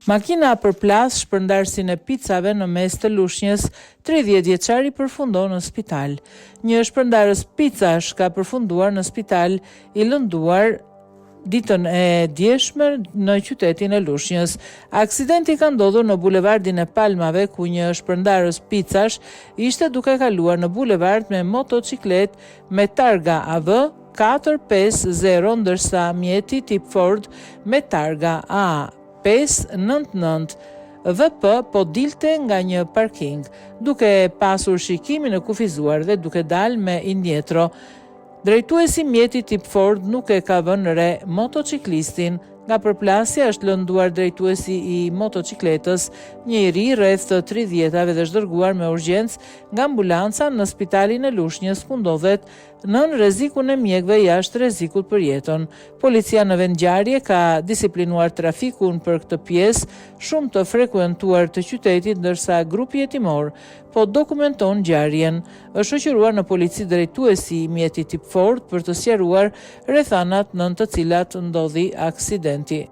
Makina përplas shpërndarësin e picave në mes të lushnjës, 30 vjeçari përfundon në spital. Një shpërndarës picash ka përfunduar në spital I lënduar ditën e djeshme në qytetin e Lushnjës. Aksidenti ka ndodhur në bulevardin e Palmave, ku një shpërndarës picash ishte duke kaluar në bulevard me motociklet me targa AV 450, ndërsa mjeti tip Ford me targa A 599 VP po dilte nga një parking, duke pasur shikimin e kufizuar dhe duke dalë me indietro. Drejtuesi mjeti tip Ford nuk e ka vënë re motociklistin. Nga përplasja është lënduar drejtuesi I motocikletës, një I ri rreth të 30-ave dhe është dërguar me urgjencë nga ambulanca në spitalin e Lushnjës, ku ndodhet nën rrezikun e mjekëve jashtë rrezikut për jetën. Policia në vendngjarje ka disiplinuar trafikun për këtë pjesë shumë të frekuentuar të qytetit, ndërsa grupi hetimor po dokumenton ngjarjen. Është shoqëruar në polici drejtuesi I mjetit tip Ford për të sqaruar rrethanat nën të cilat ndodhi aksidenti.